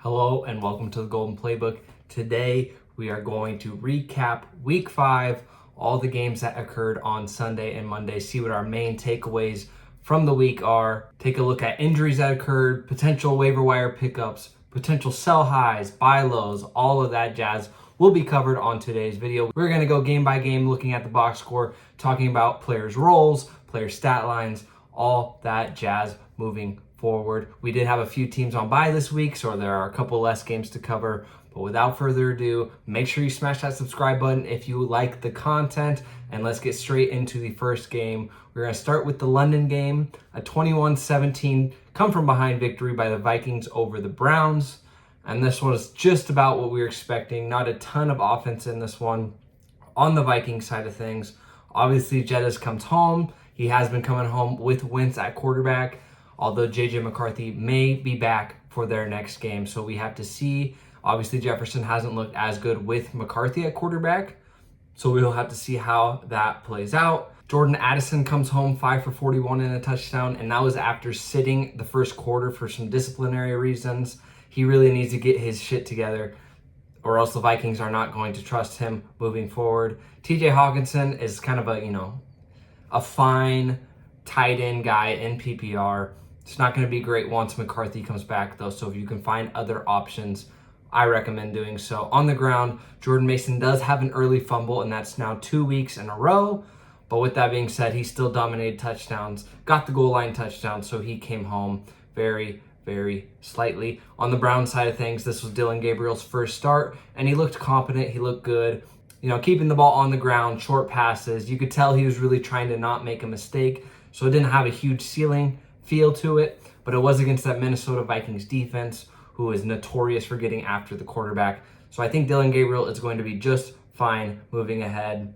Hello and welcome to the Golden Playbook. Today we are going to recap week 5, all the games that occurred on Sunday and Monday, see what our main takeaways from the week are, take a look at injuries that occurred, potential waiver wire pickups, potential sell highs, buy lows, all of that jazz will be covered on today's video. We're going to go game by game looking at the box score, talking about players' roles, player stat lines, all that jazz moving forward. We did have a few teams on bye this week, so there are a couple less games to cover. But without further ado, make sure you smash that subscribe button if you like the content. And let's get straight into the first game. We're going to start with the London game, a 21-17 come from behind victory by the Vikings over the Browns. And this was just about what we were expecting. Not a ton of offense in this one on the Vikings side of things. Obviously, Jettis comes home. He has been coming home with Wentz at quarterback, although J.J. McCarthy may be back for their next game. So we have to see. Obviously, Jefferson hasn't looked as good with McCarthy at quarterback, so we'll have to see how that plays out. Jordan Addison comes home 5 for 41 and a touchdown, and that was after sitting the first quarter for some disciplinary reasons. He really needs to get his shit together, or else the Vikings are not going to trust him moving forward. TJ Hawkinson is kind of a fine tight end guy in PPR. It's not going to be great once McCarthy comes back, though, so if you can find other options, I recommend doing so. On the ground, Jordan Mason does have an early fumble, and that's now 2 weeks in a row. But with that being said, he still dominated touchdowns, got the goal line touchdown, so he came home very slightly. On the Browns side of things, this was Dylan Gabriel's first start, and he looked competent, he looked good. You know, keeping the ball on the ground, short passes. You could tell he was really trying to not make a mistake, so it didn't have a huge ceiling feel to it, but it was against that Minnesota Vikings defense, who is notorious for getting after the quarterback. So I think Dylan Gabriel is going to be just fine moving ahead.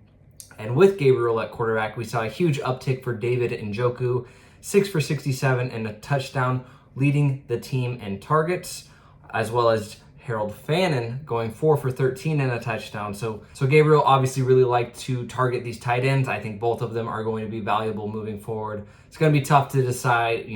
And with Gabriel at quarterback, we saw a huge uptick for David Njoku, 6 for 67 and a touchdown, leading the team in targets, as well as Harold Fannin going 4 for 13 and a touchdown. So Gabriel obviously really liked to target these tight ends. I think both of them are going to be valuable moving forward. It's going to be tough to decide,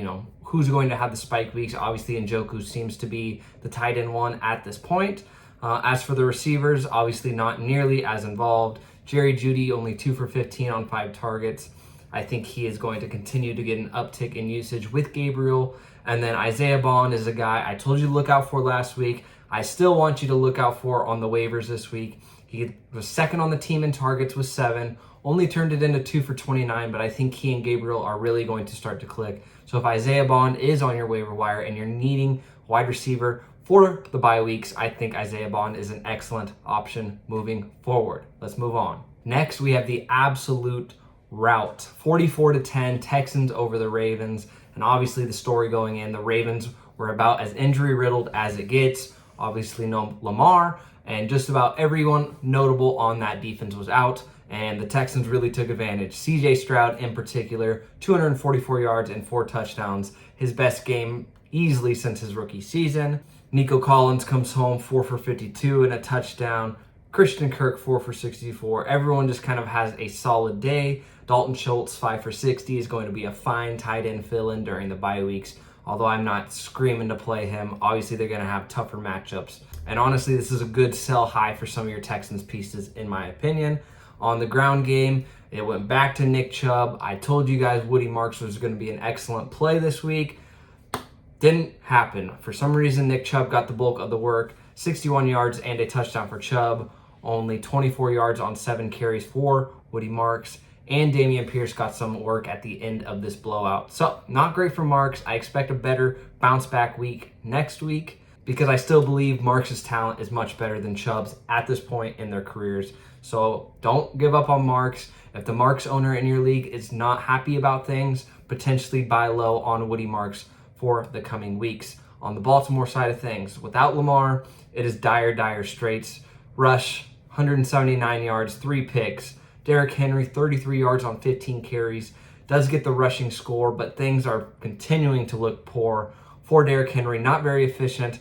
who's going to have the spike weeks. Obviously, Njoku seems to be the tight end one at this point. As for the receivers, obviously not nearly as involved. Jerry Jeudy only 2 for 15 on 5 targets. I think he is going to continue to get an uptick in usage with Gabriel. And then Isaiah Bond is a guy I told you to look out for last week. I still want you to look out for on the waivers this week. He was second on the team in targets with 7, only turned it into 2 for 29, but I think he and Gabriel are really going to start to click. So if Isaiah Bond is on your waiver wire and you're needing wide receiver for the bye weeks, I think Isaiah Bond is an excellent option moving forward. Let's move on. Next, we have the absolute rout. 44-10, Texans over the Ravens. And obviously the story going in, the Ravens were about as injury riddled as it gets. Obviously no Lamar, and just about everyone notable on that defense was out, and the Texans really took advantage. CJ Stroud in particular, 244 yards and 4 touchdowns, his best game easily since his rookie season. Nico Collins comes home 4 for 52 and a touchdown. Christian Kirk 4 for 64. Everyone just kind of has a solid day. Dalton Schultz 5 for 60 is going to be a fine tight end fill-in during the bye weeks. Although I'm not screaming to play him, obviously they're going to have tougher matchups. And honestly, this is a good sell high for some of your Texans pieces, in my opinion. On the ground game, it went back to Nick Chubb. I told you guys Woody Marks was going to be an excellent play this week. Didn't happen. For some reason, Nick Chubb got the bulk of the work. 61 yards and a touchdown for Chubb. Only 24 yards on 7 carries for Woody Marks. And Dameon Pierce got some work at the end of this blowout. So, not great for Marks. I expect a better bounce back week next week because I still believe Marks' talent is much better than Chubb's at this point in their careers. So, don't give up on Marks. If the Marks owner in your league is not happy about things, potentially buy low on Woody Marks for the coming weeks. On the Baltimore side of things, without Lamar, it is dire straits. Rush, 179 yards, 3 picks. Derrick Henry, 33 yards on 15 carries. Does get the rushing score, but things are continuing to look poor for Derrick Henry. Not very efficient,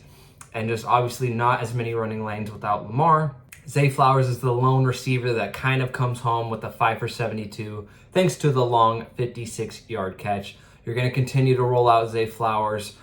and just obviously not as many running lanes without Lamar. Zay Flowers is the lone receiver that kind of comes home with a 5 for 72, thanks to the long 56-yard catch. You're going to continue to roll out Zay Flowers.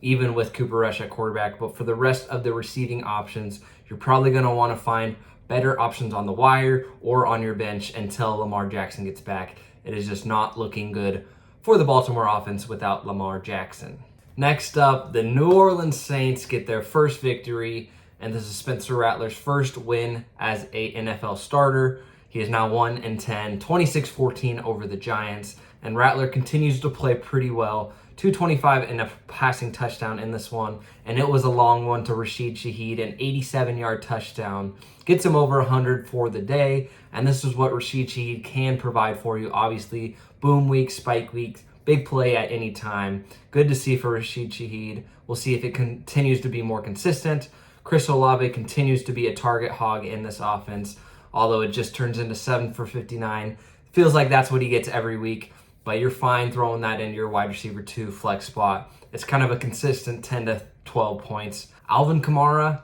even with Cooper Rush at quarterback. But for the rest of the receiving options, you're probably going to want to find better options on the wire or on your bench until Lamar Jackson gets back. It is just not looking good for the Baltimore offense without Lamar Jackson. Next up, the New Orleans Saints get their first victory, and this is Spencer Rattler's first win as a NFL starter. He is now 1-10, 26-14 over the Giants, and Rattler continues to play pretty well. 225 and a passing touchdown in this one, and it was a long one to Rashid Shaheed, an 87-yard touchdown. Gets him over 100 for the day, and this is what Rashid Shaheed can provide for you. Obviously, boom weeks, spike weeks, big play at any time. Good to see for Rashid Shaheed. We'll see if it continues to be more consistent. Chris Olave continues to be a target hog in this offense, although it just turns into 7 for 59. Feels like that's what he gets every week, but you're fine throwing that into your wide receiver 2 flex spot. It's kind of a consistent 10 to 12 points. Alvin Kamara,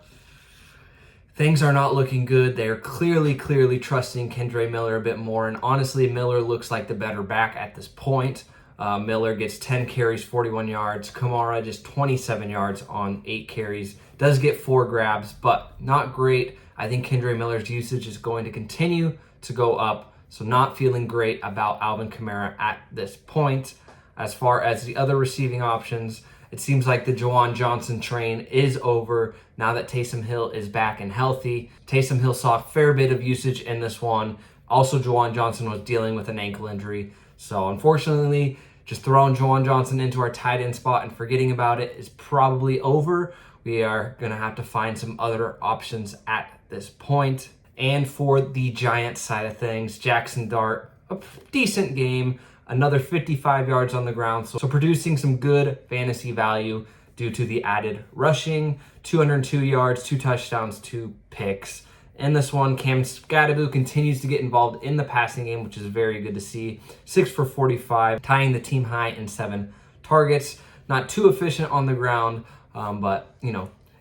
things are not looking good. They are clearly trusting Kendre Miller a bit more, and honestly, Miller looks like the better back at this point. Miller gets 10 carries, 41 yards. Kamara just 27 yards on 8 carries. Does get 4 grabs, but not great. I think Kendre Miller's usage is going to continue to go up, so not feeling great about Alvin Kamara at this point. As far as the other receiving options, it seems like the Juwan Johnson train is over now that Taysom Hill is back and healthy. Taysom Hill saw a fair bit of usage in this one. Also, Juwan Johnson was dealing with an ankle injury. So unfortunately, just throwing Juwan Johnson into our tight end spot and forgetting about it is probably over. We are going to have to find some other options at this point. And for the Giants side of things, Jackson Dart, a decent game, another 55 yards on the ground. So producing some good fantasy value due to the added rushing, 202 yards, 2 touchdowns, 2 picks. In this one, Cam Scadaboo continues to get involved in the passing game, which is very good to see. 6 for 45, tying the team high in 7 targets. Not too efficient on the ground, but,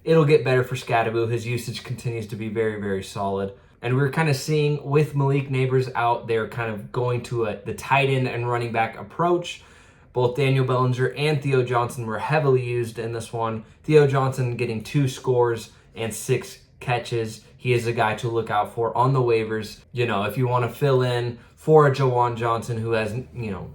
it'll get better for Scadaboo. His usage continues to be very solid. And we're kind of seeing with Malik Neighbors out, they're kind of going to the tight end and running back approach. Both Daniel Bellinger and Theo Johnson were heavily used in this one. Theo Johnson getting 2 scores and 6 catches. He is a guy to look out for on the waivers. If you want to fill in for a Juwan Johnson who has,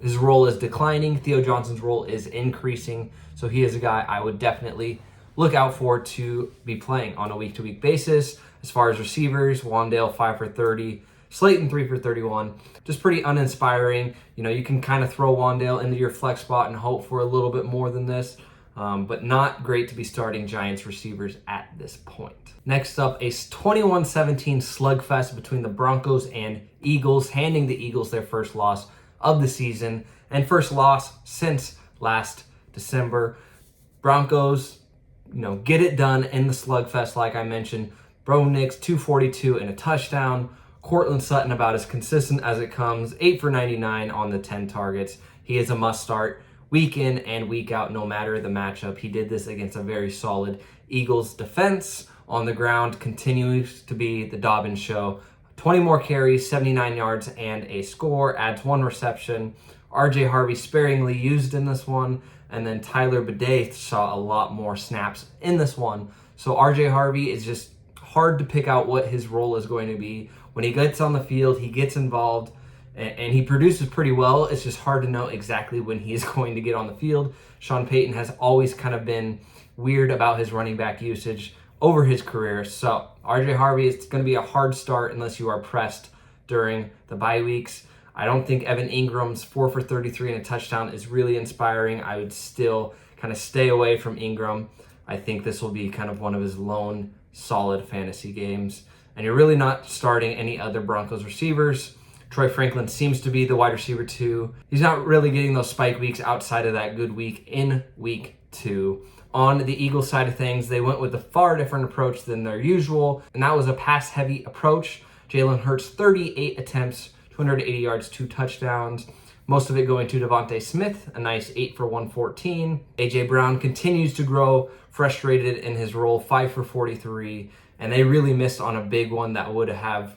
his role is declining, Theo Johnson's role is increasing. So he is a guy I would definitely look out for to be playing on a week-to-week basis. As far as receivers, Wandale 5 for 30, Slayton 3 for 31. Just pretty uninspiring. You can kind of throw Wandale into your flex spot and hope for a little bit more than this. But not great to be starting Giants receivers at this point. Next up, a 21-17 slugfest between the Broncos and Eagles, handing the Eagles their first loss of the season and first loss since last December. Broncos, get it done in the slugfest like I mentioned. Bo Nix, 242 and a touchdown. Cortland Sutton about as consistent as it comes, 8 for 99 on the 10 targets. He is a must start week in and week out, no matter the matchup. He did this against a very solid Eagles defense. On the ground continues to be the Dobbins show. 20 more carries, 79 yards, and a score. Adds 1 reception. RJ Harvey sparingly used in this one. And then Tyler Bidet saw a lot more snaps in this one. So RJ Harvey is just hard to pick out what his role is going to be. When he gets on the field, he gets involved. And he produces pretty well. It's just hard to know exactly when he is going to get on the field. Sean Payton has always kind of been weird about his running back usage over his career. So RJ Harvey is going to be a hard start unless you are pressed during the bye weeks. I don't think Evan Ingram's 4 for 33 and a touchdown is really inspiring. I would still kind of stay away from Ingram. I think this will be kind of one of his lone solid fantasy games. And you're really not starting any other Broncos receivers. Troy Franklin seems to be the wide receiver 2. He's not really getting those spike weeks outside of that good week in week 2. On the Eagles side of things, they went with a far different approach than their usual, and that was a pass-heavy approach. Jalen Hurts, 38 attempts, 280 yards, 2 touchdowns. Most of it going to Devontae Smith, a nice 8 for 114. A.J. Brown continues to grow frustrated in his role, 5 for 43. And they really missed on a big one that would have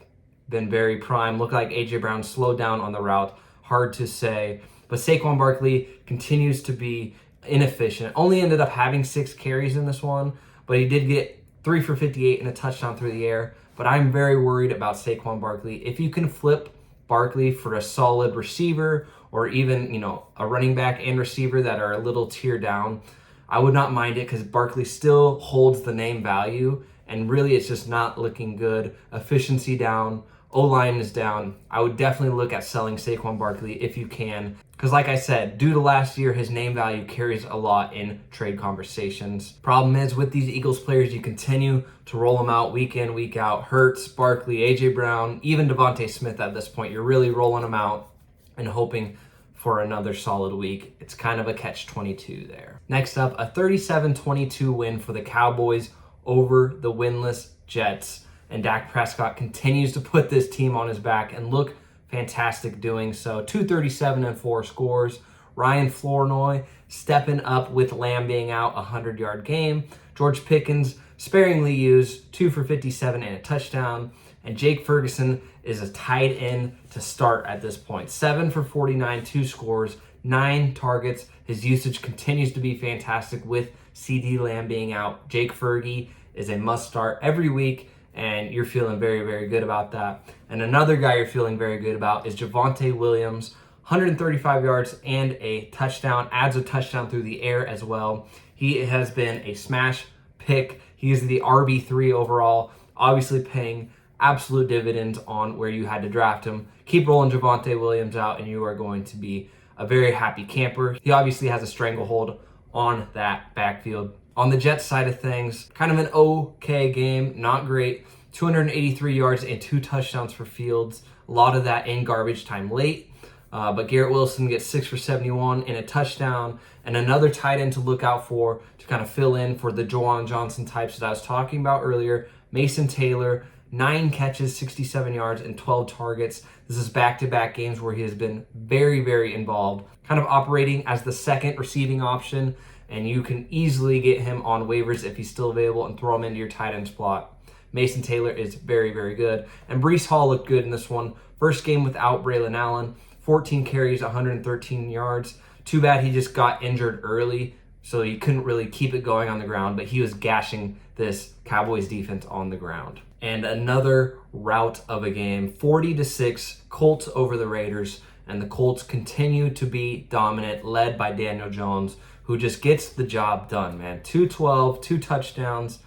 been very prime. Looked like A.J. Brown slowed down on the route. Hard to say. But Saquon Barkley continues to be inefficient. Only ended up having 6 carries in this one, but he did get 3 for 58 and a touchdown through the air. But I'm very worried about Saquon Barkley. If you can flip Barkley for a solid receiver or even, a running back and receiver that are a little tier down, I would not mind it because Barkley still holds the name value, and really it's just not looking good. Efficiency down, O-line is down. I would definitely look at selling Saquon Barkley if you can, because like I said, due to last year, his name value carries a lot in trade conversations. Problem is with these Eagles players, you continue to roll them out week in, week out. Hurts, Barkley, A.J. Brown, even Devontae Smith at this point. You're really rolling them out and hoping for another solid week. It's kind of a catch-22 there. Next up, a 37-22 win for the Cowboys over the winless Jets. And Dak Prescott continues to put this team on his back and look fantastic doing so. 237-4 scores. Ryan Flournoy stepping up with Lamb being out, 100-yard game. George Pickens sparingly used, 2 for 57 and a touchdown. And Jake Ferguson is a tight end to start at this point. 7 for 49, 2 scores, 9 targets. His usage continues to be fantastic with CeeDee Lamb being out. Jake Fergie is a must start every week, and you're feeling very, very good about that. And another guy you're feeling very good about is Javonte Williams, 135 yards and a touchdown, adds a touchdown through the air as well. He has been a smash pick. He is the RB3 overall, obviously paying absolute dividends on where you had to draft him. Keep rolling Javonte Williams out and you are going to be a very happy camper. He obviously has a stranglehold on that backfield. On the Jets side of things, kind of an okay game, not great. 283 yards and 2 touchdowns for Fields. A lot of that in garbage time late. But Garrett Wilson gets 6 for 71 and a touchdown, and another tight end to look out for to kind of fill in for the Juwan Johnson types that I was talking about earlier. Mason Taylor, 9 catches, 67 yards, and 12 targets. This is back-to-back games where he has been very, very involved, kind of operating as the second receiving option, and you can easily get him on waivers if he's still available and throw him into your tight end spot. Mason Taylor is very, very good. And Breece Hall looked good in this one. First game without Braylon Allen, 14 carries, 113 yards. Too bad he just got injured early, so he couldn't really keep it going on the ground, but he was gashing this Cowboys defense on the ground. And another rout of a game, 40-6, Colts over the Raiders, and the Colts continue to be dominant, led by Daniel Jones, who just gets the job done, man. 212, 2 touchdowns.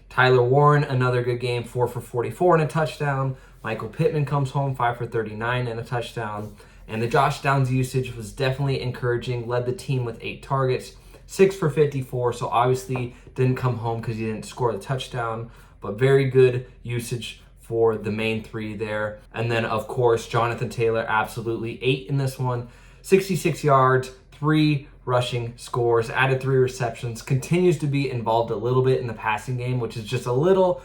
Tyler Warren, another good game, 4 for 44 and a touchdown. Michael Pittman comes home, 5 for 39 and a touchdown. And the Josh Downs usage was definitely encouraging, led the team with 8 targets, 6 for 54, so obviously didn't come home because he didn't score the touchdown, but very good usage for the main 3 there. And then, of course, Jonathan Taylor, absolutely 8 in this one, 66 yards, 3 rushing scores, added 3 receptions, continues to be involved a little bit in the passing game, which is just a little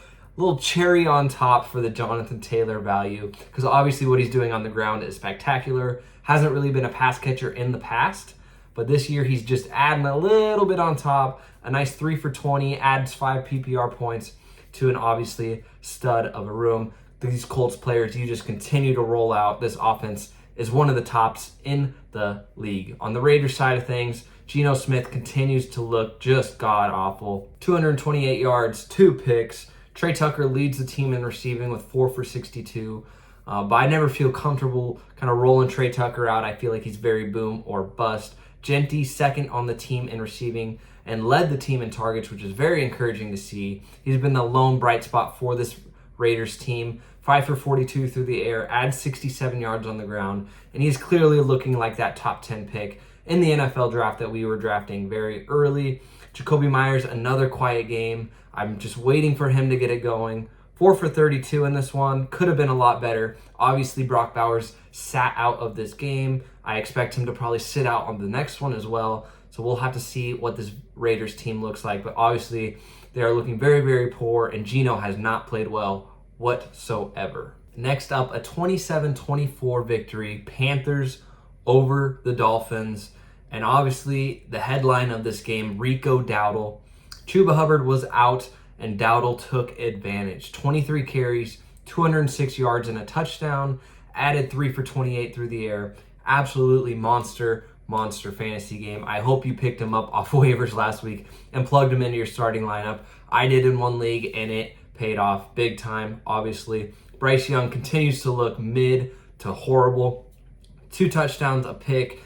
cherry on top for the Jonathan Taylor value, because obviously what he's doing on the ground is spectacular. Hasn't really been a pass catcher in the past, but this year he's just adding a little bit on top. A nice 3 for 20, adds 5 PPR points to an obviously stud of a room. These Colts players, you just continue to roll out. This offense is one of the tops in the league. On the Raiders side of things, Geno Smith continues to look just god-awful. 228 yards, 2 picks. Trey Tucker leads the team in receiving with 4 for 62. But I never feel comfortable kind of rolling Trey Tucker out. I feel like he's very boom or bust. Genty second on the team in receiving and led the team in targets, which is very encouraging to see. He's been the lone bright spot for this Raiders team. 5 for 42 through the air, adds 67 yards on the ground, and he's clearly looking like that top 10 pick in the NFL draft that we were drafting very early. Jacoby Myers, another quiet game. I'm just waiting for him to get it going. 4 for 32 in this one. Could have been a lot better. Obviously, Brock Bowers sat out of this game. I expect him to probably sit out on the next one as well. So we'll have to see what this Raiders team looks like. But obviously, they are looking very, very poor, and Geno has not played well whatsoever. Next up, a 27-24 victory. Panthers over the Dolphins. And obviously, the headline of this game, Rico Dowdle. Chuba Hubbard was out, and Dowdle took advantage. 23 carries, 206 yards and a touchdown. Added 3 for 28 through the air. Absolutely monster monster fantasy game. I hope you picked him up off waivers last week and plugged him into your starting lineup. I did in one league, and it paid off big time, obviously. Bryce Young continues to look mid to horrible. 2 touchdowns, a pick,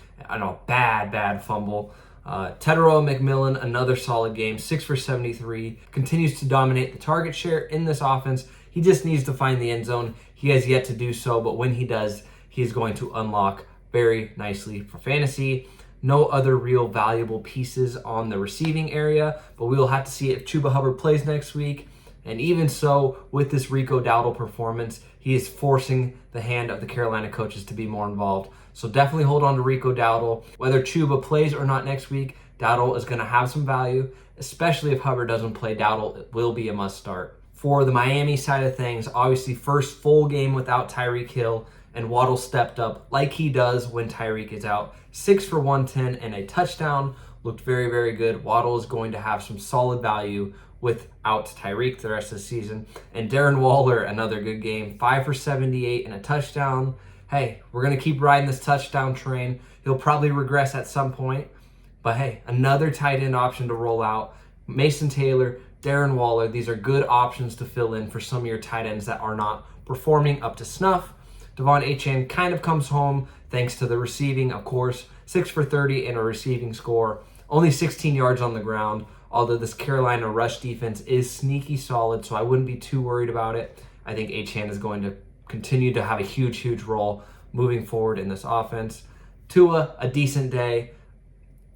bad fumble. Tedero McMillan, another solid game, 6 for 73, continues to dominate the target share in this offense. He just needs to find the end zone. He has yet to do so, but when he does, he's going to unlock very nicely for fantasy. No other real valuable pieces on the receiving area, but we will have to see if Chuba Hubbard plays next week. And even so, with this Rico Dowdle performance, he is forcing the hand of the Carolina coaches to be more involved. So definitely hold on to Rico Dowdle. Whether Chuba plays or not next week, Dowdle is going to have some value, especially if Hubbard doesn't play. Dowdle will be a must start. For the Miami side of things, obviously first full game without Tyreek Hill, and Waddle stepped up like he does when Tyreek is out. 6 for 110 and a touchdown. Looked very, very good. Waddle is going to have some solid value without Tyreek the rest of the season. And Darren Waller, another good game. 5 for 78 and a touchdown. Hey, we're going to keep riding this touchdown train. He'll probably regress at some point. But hey, another tight end option to roll out. Mason Taylor, Darren Waller, these are good options to fill in for some of your tight ends that are not performing up to snuff. Devon Achane kind of comes home thanks to the receiving, of course. 6 for 30 and a receiving score. Only 16 yards on the ground, although this Carolina rush defense is sneaky solid, so I wouldn't be too worried about it. I think Achane is going to continue to have a huge role moving forward in this offense. Tua, a decent day.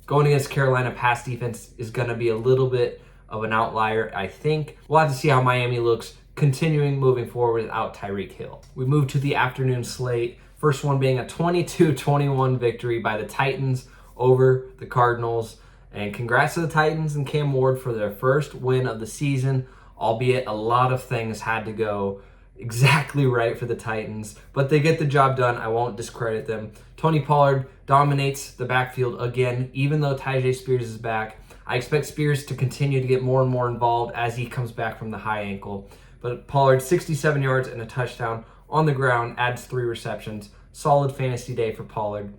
Going against Carolina pass defense is going to be a little bit of an outlier, I think. We'll have to see how Miami looks continuing moving forward without Tyreek Hill. We move to the afternoon slate. First one being a 22-21 victory by the Titans over the Cardinals. And congrats to the Titans and Cam Ward for their first win of the season, albeit a lot of things had to go exactly right for the Titans, but they get the job done. I won't discredit them. Tony Pollard dominates the backfield again, even though Tyjae Spears is back. I expect Spears to continue to get more and more involved as he comes back from the high ankle. But Pollard, 67 yards and a touchdown on the ground, adds 3 receptions. Solid fantasy day for Pollard.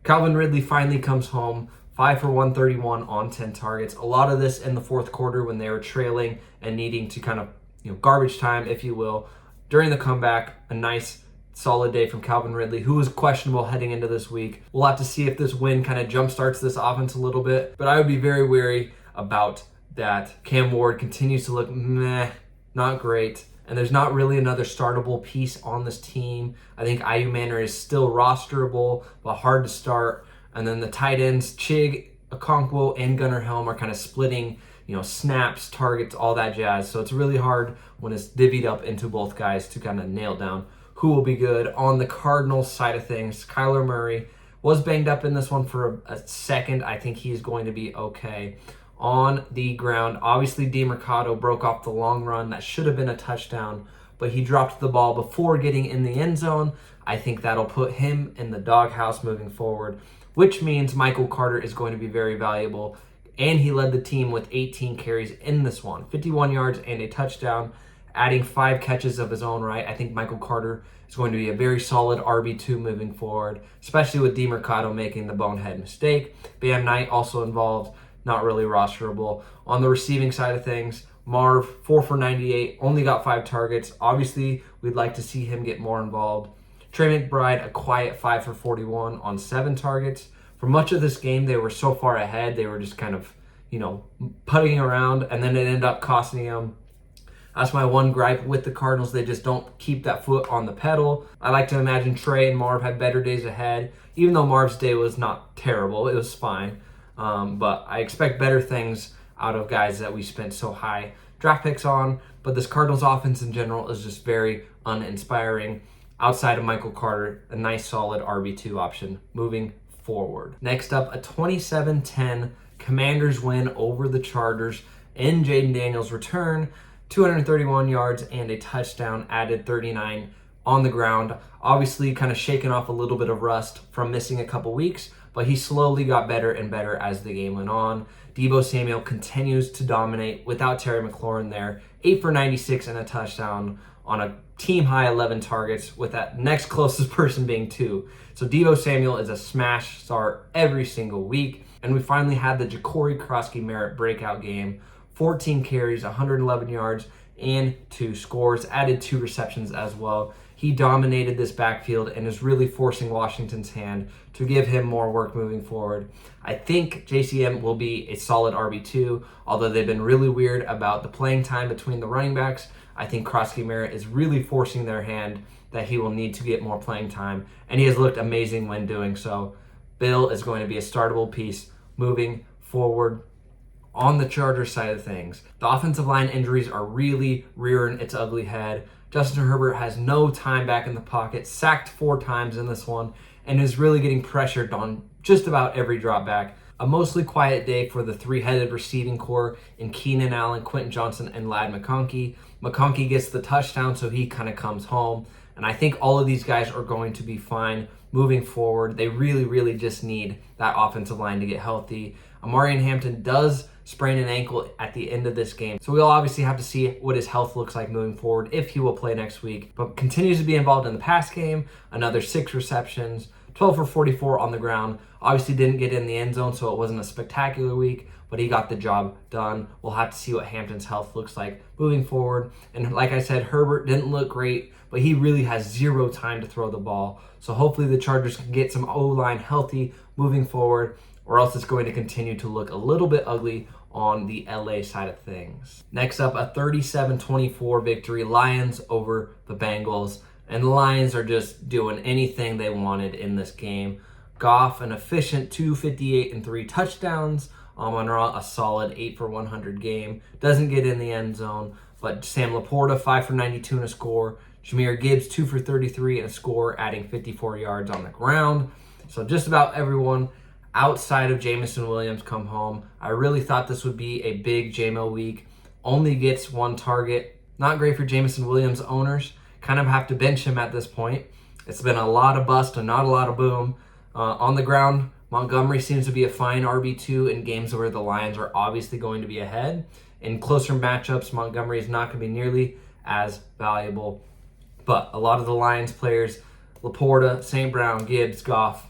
Calvin Ridley finally comes home. 5 for 131 on 10 targets. A lot of this in the fourth quarter when they were trailing and needing to kind of, garbage time, if you will. During the comeback, a nice solid day from Calvin Ridley, who was questionable heading into this week. We'll have to see if this win kind of jumpstarts this offense a little bit, but I would be very wary about that. Cam Ward continues to look not great, and there's not really another startable piece on this team. I think Ayu Manor is still rosterable, but hard to start. And then the tight ends, Chig, Okonkwo, and Gunnar Helm are kind of splitting, snaps, targets, all that jazz. So it's really hard when it's divvied up into both guys to kind of nail down who will be good. On the Cardinals side of things, Kyler Murray was banged up in this one for a second. I think he's going to be okay. On the ground, obviously DeMercado broke off the long run. That should have been a touchdown, but he dropped the ball before getting in the end zone. I think that'll put him in the doghouse moving forward, which means Michael Carter is going to be very valuable. And he led the team with 18 carries in this one, 51 yards and a touchdown, adding 5 catches of his own right. I think Michael Carter is going to be a very solid RB2 moving forward, especially with DeMercado making the bonehead mistake. Bam Knight also involved, not really rosterable. On the receiving side of things, Marv, 4 for 98, only got 5 targets. Obviously, we'd like to see him get more involved. Trey McBride, a quiet 5 for 41 on 7 targets. For much of this game, they were so far ahead, they were just kind of, putting around, and then it ended up costing them. That's my one gripe with the Cardinals. They just don't keep that foot on the pedal. I like to imagine Trey and Marv had better days ahead, even though Marv's day was not terrible. It was fine. But I expect better things out of guys that we spent so high draft picks on. But this Cardinals offense in general is just very uninspiring. Outside of Michael Carter, a nice solid RB2 option moving forward. Next up, a 27-10 Commanders win over the Chargers in Jaden Daniels' return. 231 yards and a touchdown, added 39 on the ground. Obviously kind of shaking off a little bit of rust from missing a couple weeks, but he slowly got better and better as the game went on. Deebo Samuel continues to dominate without Terry McLaurin there. 8 for 96 and a touchdown on a team high 11 targets, with that next closest person being 2. So Deebo Samuel is a smash start every single week. And we finally had the Ja'Cory Krosky-Merritt breakout game. 14 carries, 111 yards, and 2 scores. Added 2 receptions as well. He dominated this backfield and is really forcing Washington's hand to give him more work moving forward. I think JCM will be a solid RB2, although they've been really weird about the playing time between the running backs. I think Krosky-Merritt is really forcing their hand that he will need to get more playing time, and he has looked amazing when doing so. Bill is going to be a startable piece moving forward. On the Chargers side of things, the offensive line injuries are really rearing its ugly head. Justin Herbert has no time back in the pocket, sacked 4 times in this one, and is really getting pressured on just about every drop back. A mostly quiet day for the 3-headed receiving core in Keenan Allen, Quentin Johnson, and Ladd McConkey. McConkey gets the touchdown, so he kind of comes home. And I think all of these guys are going to be fine moving forward. They really, really just need that offensive line to get healthy. Amarian Hampton does sprain an ankle at the end of this game, so we'll obviously have to see what his health looks like moving forward, if he will play next week, but continues to be involved in the pass game. Another 6 receptions, 12 for 44 on the ground. Obviously didn't get in the end zone, so it wasn't a spectacular week, but he got the job done. We'll have to see what Hampton's health looks like moving forward. And like I said, Herbert didn't look great, but he really has 0 time to throw the ball. So hopefully the Chargers can get some O-line healthy moving forward, or else it's going to continue to look a little bit ugly on the LA side of things. Next up, a 37-24 victory, Lions over the Bengals. And the Lions are just doing anything they wanted in this game. Goff, an efficient 258 and 3 touchdowns. Amon-Ra, a solid 8 for 100 game. Doesn't get in the end zone, but Sam Laporta, 5 for 92 and a score. Jahmyr Gibbs, 2 for 33 and a score, adding 54 yards on the ground. So just about everyone outside of Jameson Williams come home. I really thought this would be a big JMO week. Only gets 1 target. Not great for Jameson Williams owners. Kind of have to bench him at this point. It's been a lot of bust and not a lot of boom. On the ground, Montgomery seems to be a fine RB2 in games where the Lions are obviously going to be ahead. In closer matchups, Montgomery is not going to be nearly as valuable. But a lot of the Lions players, Laporta, St. Brown, Gibbs, Goff,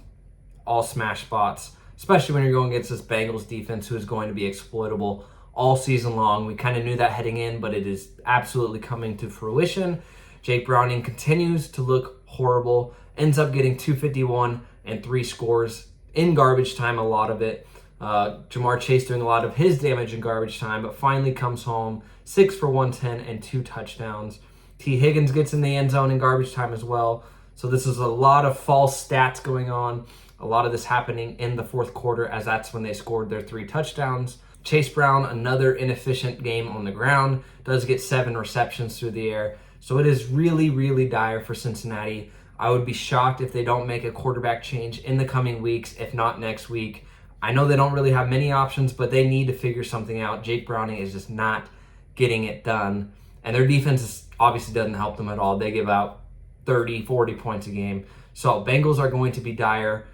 all smash spots, especially when you're going against this Bengals defense who is going to be exploitable all season long. We kind of knew that heading in, but it is absolutely coming to fruition. Jake Browning continues to look horrible, ends up getting 251 and 3 scores in garbage time, a lot of it. Jamar Chase doing a lot of his damage in garbage time, but finally comes home, 6 for 110 and 2 touchdowns. T. Higgins gets in the end zone in garbage time as well. So this is a lot of false stats going on. A lot of this happening in the fourth quarter, as that's when they scored their 3 touchdowns. Chase Brown, another inefficient game on the ground, does get 7 receptions through the air. So it is really, really dire for Cincinnati. I would be shocked if they don't make a quarterback change in the coming weeks, if not next week. I know they don't really have many options, but they need to figure something out. Jake Browning is just not getting it done. And their defense obviously doesn't help them at all. They give out 30, 40 points a game. So Bengals are going to be dire.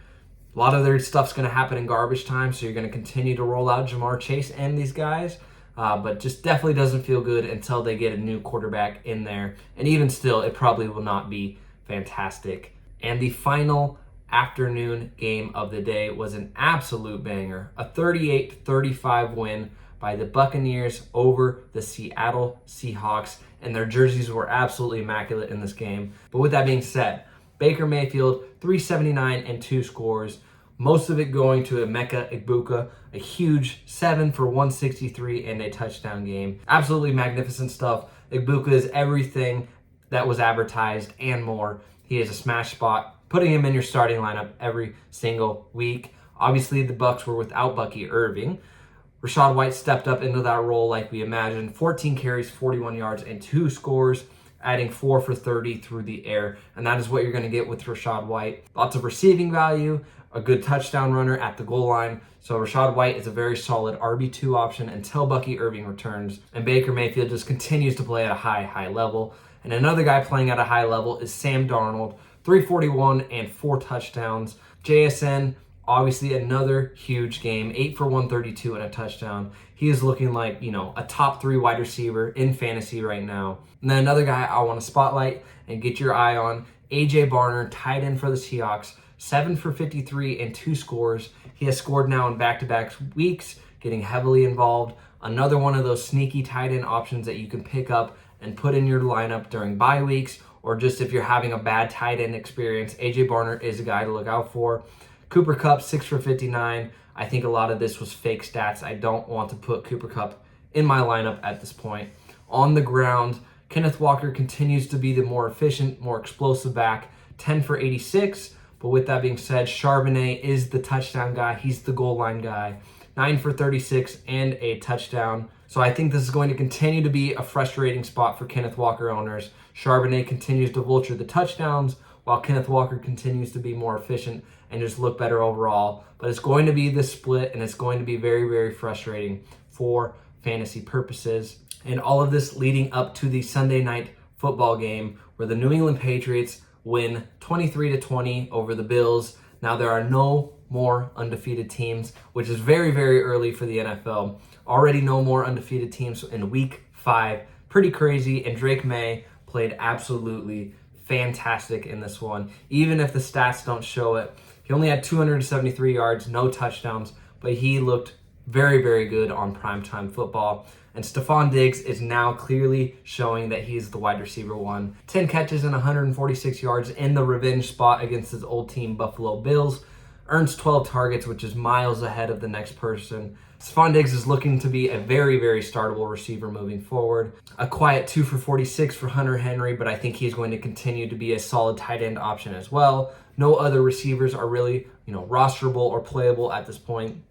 A lot of their stuff's going to happen in garbage time, so you're going to continue to roll out Jamar Chase and these guys. But just definitely doesn't feel good until they get a new quarterback in there. And even still, it probably will not be fantastic. And the final afternoon game of the day was an absolute banger. A 38-35 win by the Buccaneers over the Seattle Seahawks. And their jerseys were absolutely immaculate in this game. But with that being said, Baker Mayfield, 379 and 2 scores. Most of it going to Emeka Egbuka, a huge 7 for 163 and a touchdown game. Absolutely magnificent stuff. Egbuka is everything that was advertised and more. He is a smash spot, putting him in your starting lineup every single week. Obviously, the Bucs were without Bucky Irving. Rachaad White stepped up into that role like we imagined. 14 carries, 41 yards, and 2 scores, adding 4 for 30 through the air. And that is what you're going to get with Rachaad White. Lots of receiving value, a good touchdown runner at the goal line. So Rachaad White is a very solid RB2 option until Bucky Irving returns. And Baker Mayfield just continues to play at a high level. And another guy playing at a high level is Sam Darnold, 341 and 4 touchdowns. JSN Obviously, another huge game, 8 for 132 and a touchdown. He is looking like, a top 3 wide receiver in fantasy right now. And then another guy I want to spotlight and get your eye on, AJ Barner, tight end for the Seahawks, 7 for 53 and 2 scores. He has scored now in back-to-back weeks, getting heavily involved. Another one of those sneaky tight end options that you can pick up and put in your lineup during bye weeks, or just if you're having a bad tight end experience. AJ Barner is a guy to look out for. Cooper Kupp, 6 for 59. I think a lot of this was fake stats. I don't want to put Cooper Kupp in my lineup at this point. On the ground, Kenneth Walker continues to be the more efficient, more explosive back, 10 for 86. But with that being said, Charbonnet is the touchdown guy. He's the goal line guy. 9 for 36 and a touchdown. So I think this is going to continue to be a frustrating spot for Kenneth Walker owners. Charbonnet continues to vulture the touchdowns, while Kenneth Walker continues to be more efficient and just look better overall. But it's going to be this split, and it's going to be very, very frustrating for fantasy purposes. And all of this leading up to the Sunday night football game where the New England Patriots win 23-20 over the Bills. Now there are no more undefeated teams, which is very, very early for the NFL. Already no more undefeated teams in week 5. Pretty crazy, and Drake May played absolutely fantastic in this one. Even if the stats don't show it, he only had 273 yards, no touchdowns, but he looked very, very good on primetime football. And Stephon Diggs is now clearly showing that he's the wide receiver 1. 10 catches and 146 yards in the revenge spot against his old team, Buffalo Bills. Earns 12 targets, which is miles ahead of the next person. Stephon Diggs is looking to be a very, very startable receiver moving forward. A quiet 2 for 46 for Hunter Henry, but I think he's going to continue to be a solid tight end option as well. No other receivers are really, rosterable or playable at this point.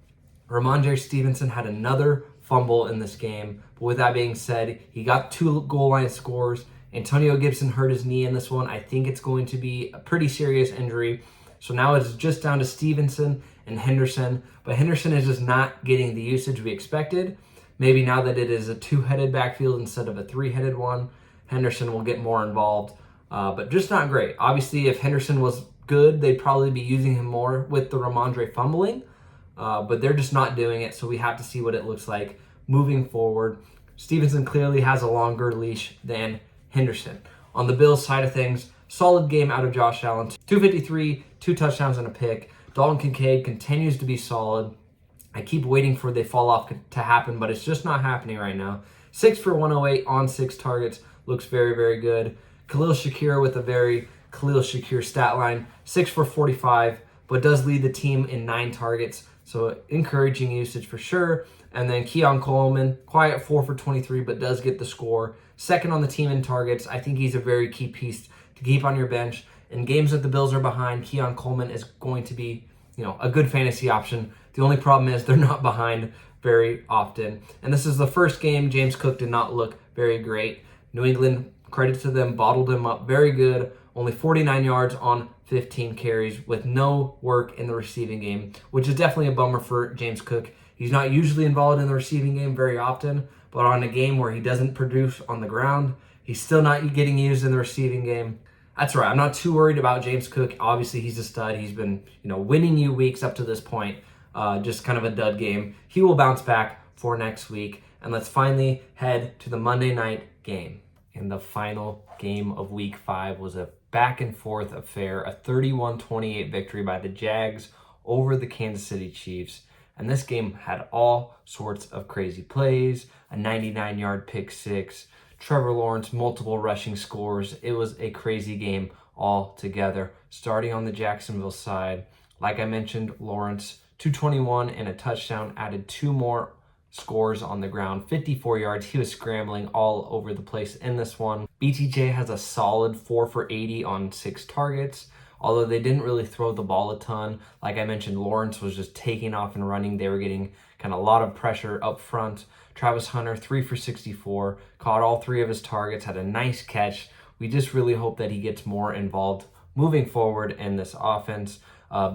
Ramondre Stevenson had another fumble in this game, but with that being said, he got 2 goal line scores. Antonio Gibson hurt his knee in this one. I think it's going to be a pretty serious injury. So now it's just down to Stevenson and Henderson, but Henderson is just not getting the usage we expected. Maybe now that it is a 2-headed backfield instead of a 3-headed one, Henderson will get more involved, but just not great. Obviously, if Henderson was good, they'd probably be using him more with the Ramondre fumbling, but they're just not doing it, so we have to see what it looks like moving forward. Stevenson clearly has a longer leash than Henderson. On the Bills side of things, solid game out of Josh Allen. 253, 2 touchdowns and a pick. Dalton Kincaid continues to be solid. I keep waiting for the fall off to happen, but it's just not happening right now. 6 for 108 on 6 targets. Looks very, very good. Khalil Shakir with a very Khalil Shakir stat line. 6 for 45, but does lead the team in 9 targets. So encouraging usage for sure. And then Keon Coleman, quiet 4 for 23, but does get the score. Second on the team in targets. I think he's a very key piece to keep on your bench. In games that the Bills are behind, Keon Coleman is going to be, a good fantasy option. The only problem is they're not behind very often. And this is the first game James Cook did not look very great. New England, credit to them, bottled him up very good. Only 49 yards on 15 carries with no work in the receiving game, which is definitely a bummer for James Cook. He's not usually involved in the receiving game very often, but on a game where he doesn't produce on the ground, he's still not getting used in the receiving game. That's right. I'm not too worried about James Cook. Obviously, he's a stud. He's been, winning you weeks up to this point. Just kind of a dud game. He will bounce back for next week. And let's finally head to the Monday night game. And the final game of week 5 was a back and forth affair, a 31-28 victory by the Jags over the Kansas City Chiefs. And this game had all sorts of crazy plays, a 99-yard pick six, Trevor Lawrence, multiple rushing scores. It was a crazy game altogether. Starting on the Jacksonville side, like I mentioned, Lawrence, 221 and a touchdown, added 2 more scores on the ground, 54 yards. He was scrambling all over the place in this one. BTJ has a solid 4 for 80 on 6 targets. Although they didn't really throw the ball a ton. Like I mentioned, Lawrence was just taking off and running. They were getting kind of a lot of pressure up front. Travis Hunter, 3 for 64, caught all 3 of his targets, had a nice catch. We just really hope that he gets more involved moving forward in this offense.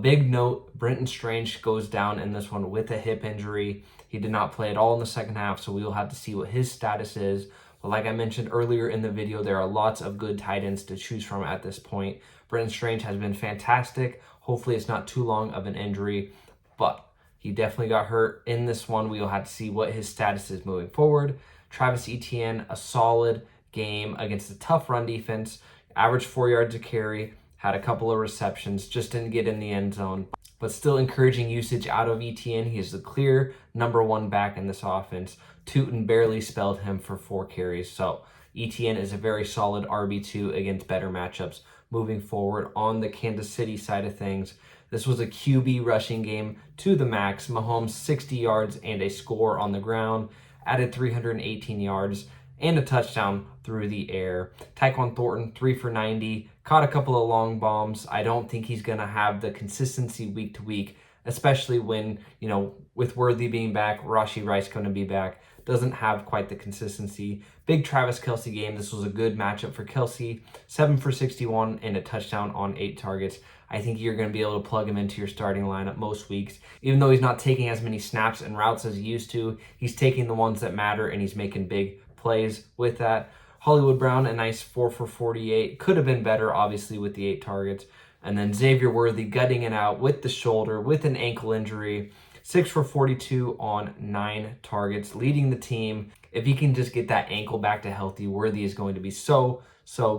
Big note, Brenton Strange goes down in this one with a hip injury. He did not play at all in the second half, so we will have to see what his status is. But like I mentioned earlier in the video, there are lots of good tight ends to choose from at this point. Brenton Strange has been fantastic. Hopefully it's not too long of an injury, but he definitely got hurt in this one. We will have to see what his status is moving forward. Travis Etienne, a solid game against a tough run defense, averaged 4 yards a carry, had a couple of receptions, just didn't get in the end zone. But still encouraging usage out of Etienne. He is the clear number one back in this offense. Tootin barely spelled him for 4 carries. So Etienne is a very solid RB2 against better matchups. Moving forward on the Kansas City side of things, this was a QB rushing game to the max. Mahomes 60 yards and a score on the ground, added 318 yards and a touchdown through the air. Tyquan Thornton, 3 for 90, caught a couple of long bombs. I don't think he's going to have the consistency week to week, especially when, with Worthy being back, Rashee Rice going to be back, doesn't have quite the consistency. Big Travis Kelce game. This was a good matchup for Kelce. 7 for 61 and a touchdown on 8 targets. I think you're going to be able to plug him into your starting lineup most weeks. Even though he's not taking as many snaps and routes as he used to, he's taking the ones that matter and he's making big plays with that. Hollywood Brown, a nice 4 for 48. Could have been better, obviously, with the 8 targets. And then Xavier Worthy gutting it out with the shoulder, with an ankle injury. 6 for 42 on 9 targets, leading the team. If he can just get that ankle back to healthy, Worthy is going to be so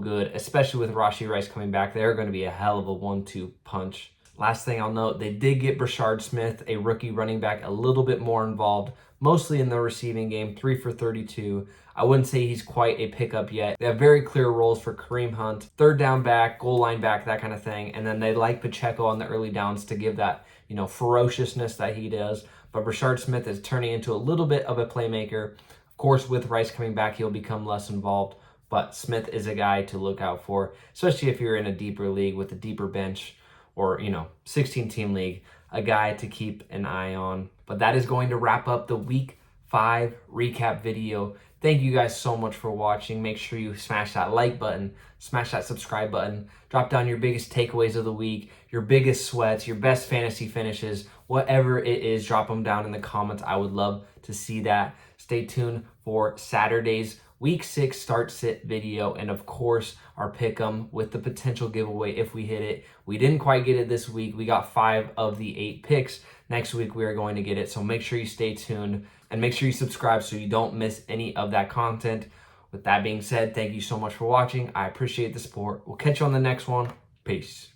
good, especially with Rashee Rice coming back. They're going to be a hell of a 1-2 punch. Last thing I'll note, they did get Brashard Smith, a rookie running back, a little bit more involved, mostly in the receiving game, 3 for 32. I wouldn't say he's quite a pickup yet. They have very clear roles for Kareem Hunt, third down back, goal line back, that kind of thing. And then they like Pacheco on the early downs to give that, ferociousness that he does. But Brashard Smith is turning into a little bit of a playmaker. Of course, with Rice coming back, he'll become less involved. But Smith is a guy to look out for, especially if you're in a deeper league with a deeper bench or, 16-team league, a guy to keep an eye on. But that is going to wrap up the Week 5 recap video. Thank you guys so much for watching. Make sure you smash that like button, smash that subscribe button, drop down your biggest takeaways of the week, your biggest sweats, your best fantasy finishes, whatever it is, drop them down in the comments. I would love to see that. Stay tuned for Saturday's Week 6 start sit video, and of course our pick'em with the potential giveaway if we hit it. We didn't quite get it this week. We got 5 of the 8 picks. Next week we are going to get it, so make sure you stay tuned and make sure you subscribe so you don't miss any of that content. With that being said, thank you so much for watching. I appreciate the support. We'll catch you on the next one. Peace.